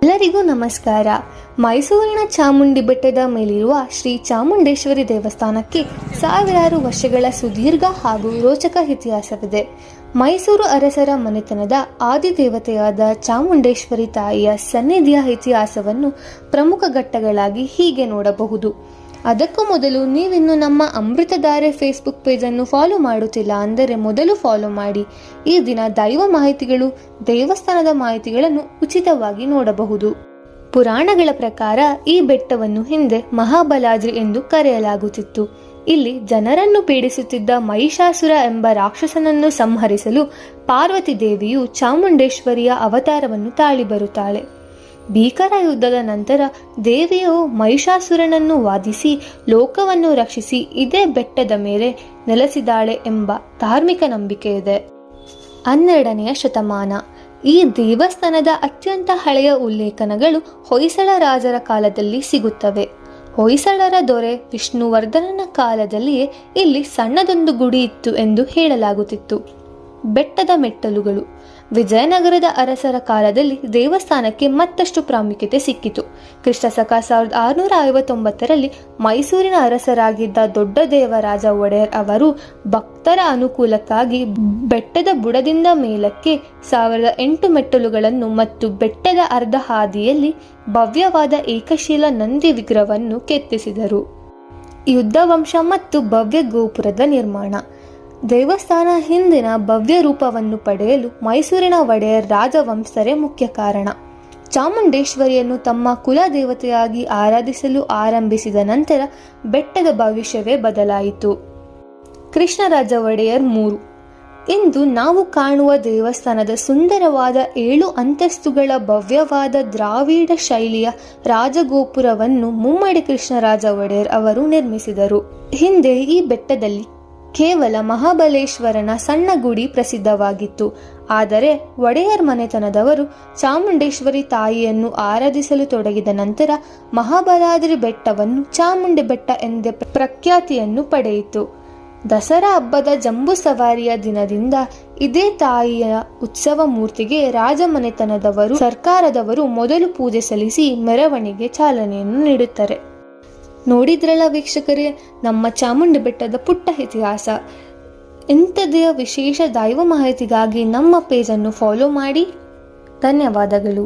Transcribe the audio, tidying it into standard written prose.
ಎಲ್ಲರಿಗೂ ನಮಸ್ಕಾರ. ಮೈಸೂರಿನ ಚಾಮುಂಡಿ ಬೆಟ್ಟದ ಮೇಲಿರುವ ಶ್ರೀ ಚಾಮುಂಡೇಶ್ವರಿ ದೇವಸ್ಥಾನಕ್ಕೆ ಸಾವಿರಾರು ವರ್ಷಗಳ ಸುದೀರ್ಘ ಹಾಗೂ ರೋಚಕ ಇತಿಹಾಸವಿದೆ. ಮೈಸೂರು ಅರಸರ ಮನೆತನದ ಆದಿದೇವತೆಯಾದ ಚಾಮುಂಡೇಶ್ವರಿ ತಾಯಿಯ ಸನ್ನಿಧಿಯ ಇತಿಹಾಸವನ್ನು ಪ್ರಮುಖ ಘಟ್ಟಗಳಾಗಿ ಹೀಗೆ ನೋಡಬಹುದು. ಅದಕ್ಕೂ ಮೊದಲು ನೀವಿನ್ನು ನಮ್ಮ ಅಮೃತಧಾರೆ ಫೇಸ್ಬುಕ್ ಪೇಜನ್ನು ಫಾಲೋ ಮಾಡುತ್ತಿಲ್ಲ ಅಂದರೆ ಮೊದಲು ಫಾಲೋ ಮಾಡಿ. ಈ ದಿನ ದೈವ ಮಾಹಿತಿಗಳು, ದೇವಸ್ಥಾನದ ಮಾಹಿತಿಗಳನ್ನು ಉಚಿತವಾಗಿ ನೋಡಬಹುದು. ಪುರಾಣಗಳ ಪ್ರಕಾರ ಈ ಬೆಟ್ಟವನ್ನು ಹಿಂದೆ ಮಹಾಬಲಾದ್ರಿ ಎಂದು ಕರೆಯಲಾಗುತ್ತಿತ್ತು. ಇಲ್ಲಿ ಜನರನ್ನು ಪೀಡಿಸುತ್ತಿದ್ದ ಮಹಿಷಾಸುರ ಎಂಬ ರಾಕ್ಷಸನನ್ನು ಸಂಹರಿಸಲು ಪಾರ್ವತಿ ದೇವಿಯು ಚಾಮುಂಡೇಶ್ವರಿಯ ಅವತಾರವನ್ನು ತಾಳಿ ಬರುತ್ತಾಳೆ. ಭೀಕರ ಯುದ್ಧದ ನಂತರ ದೇವಿಯು ಮಹಿಷಾಸುರನನ್ನು ವಾದಿಸಿ ಲೋಕವನ್ನು ರಕ್ಷಿಸಿ ಇದೇ ಬೆಟ್ಟದ ಮೇಲೆ ನೆಲೆಸಿದಾಳೆ ಎಂಬ ಧಾರ್ಮಿಕ ನಂಬಿಕೆ ಇದೆ. 12ನೇ ಶತಮಾನ. ಈ ದೇವಸ್ಥಾನದ ಅತ್ಯಂತ ಹಳೆಯ ಉಲ್ಲೇಖನಗಳು ಹೊಯ್ಸಳ ರಾಜರ ಕಾಲದಲ್ಲಿ ಸಿಗುತ್ತವೆ. ಹೊಯ್ಸಳರ ದೊರೆ ವಿಷ್ಣುವರ್ಧನನ ಕಾಲದಲ್ಲಿಯೇ ಇಲ್ಲಿ ಸಣ್ಣದೊಂದು ಗುಡಿ ಇತ್ತು ಎಂದು ಹೇಳಲಾಗುತ್ತಿತ್ತು. ಬೆಟ್ಟದ ಮೆಟ್ಟಲುಗಳು. ವಿಜಯನಗರದ ಅರಸರ ಕಾಲದಲ್ಲಿ ದೇವಸ್ಥಾನಕ್ಕೆ ಮತ್ತಷ್ಟು ಪ್ರಾಮುಖ್ಯತೆ ಸಿಕ್ಕಿತು. ಕ್ರಿಸ್ತಶಕ 1659ರಲ್ಲಿ ಮೈಸೂರಿನ ಅರಸರಾಗಿದ್ದ ದೊಡ್ಡದೇವರಾಜ ಒಡೆಯರ್ ಅವರು ಭಕ್ತರ ಅನುಕೂಲಕ್ಕಾಗಿ ಬೆಟ್ಟದ ಬುಡದಿಂದ ಮೇಲಕ್ಕೆ 1008 ಮೆಟ್ಟಲುಗಳನ್ನು ಮತ್ತು ಬೆಟ್ಟದ ಅರ್ಧ ಹಾದಿಯಲ್ಲಿ ಭವ್ಯವಾದ ಏಕಶಿಲ ನಂದಿ ವಿಗ್ರಹವನ್ನು ಕೆತ್ತಿಸಿದರು. ಯುದ್ಧ ವಂಶ ಮತ್ತು ಭವ್ಯ ಗೋಪುರದ ನಿರ್ಮಾಣ. ದೇವಸ್ಥಾನ ಹಿಂದಿನ ಭವ್ಯ ರೂಪವನ್ನು ಪಡೆಯಲು ಮೈಸೂರಿನ ಒಡೆಯರ್ ರಾಜವಂಶರೇ ಮುಖ್ಯ ಕಾರಣ. ಚಾಮುಂಡೇಶ್ವರಿಯನ್ನು ತಮ್ಮ ಕುಲದೇವತೆಯಾಗಿ ಆರಾಧಿಸಲು ಆರಂಭಿಸಿದ ನಂತರ ಬೆಟ್ಟದ ಭವಿಷ್ಯವೇ ಬದಲಾಯಿತು. ಕೃಷ್ಣರಾಜ ಒಡೆಯರ್ 3. ಇಂದು ನಾವು ಕಾಣುವ ದೇವಸ್ಥಾನದ ಸುಂದರವಾದ 7 ಅಂತಸ್ತುಗಳ ಭವ್ಯವಾದ ದ್ರಾವಿಡ ಶೈಲಿಯ ರಾಜಗೋಪುರವನ್ನು ಮುಮ್ಮಡಿ ಕೃಷ್ಣರಾಜ ಒಡೆಯರ್ ಅವರು ನಿರ್ಮಿಸಿದರು. ಹಿಂದೆ ಈ ಬೆಟ್ಟದಲ್ಲಿ ಕೇವಲ ಮಹಾಬಲೇಶ್ವರನ ಸಣ್ಣ ಗುಡಿ ಪ್ರಸಿದ್ಧವಾಗಿತ್ತು. ಆದರೆ ಒಡೆಯರ್ ಮನೆತನದವರು ಚಾಮುಂಡೇಶ್ವರಿ ತಾಯಿಯನ್ನು ಆರಾಧಿಸಲು ತೊಡಗಿದ ನಂತರ ಮಹಾಬಲಾದ್ರಿ ಬೆಟ್ಟವನ್ನು ಚಾಮುಂಡಿ ಬೆಟ್ಟ ಎಂದೇ ಪ್ರಖ್ಯಾತಿಯನ್ನು ಪಡೆಯಿತು. ದಸರಾ ಹಬ್ಬದ ಜಂಬೂ ಸವಾರಿಯ ದಿನದಿಂದ ಇದೇ ತಾಯಿಯ ಉತ್ಸವ ಮೂರ್ತಿಗೆ ರಾಜಮನೆತನದವರು, ಸರ್ಕಾರದವರು ಮೊದಲು ಪೂಜೆ ಸಲ್ಲಿಸಿ ಮೆರವಣಿಗೆ ಚಾಲನೆಯನ್ನು ನೀಡುತ್ತಾರೆ. ನೋಡಿದ್ರಲ್ಲ ವೀಕ್ಷಕರೇ, ನಮ್ಮ ಚಾಮುಂಡಿ ಬೆಟ್ಟದ ಪುಟ್ಟ ಇತಿಹಾಸ. ಇಂಥದೇ ವಿಶೇಷ ದೈವ ಮಾಹಿತಿಗಾಗಿ ನಮ್ಮ ಪೇಜನ್ನು ಫಾಲೋ ಮಾಡಿ. ಧನ್ಯವಾದಗಳು.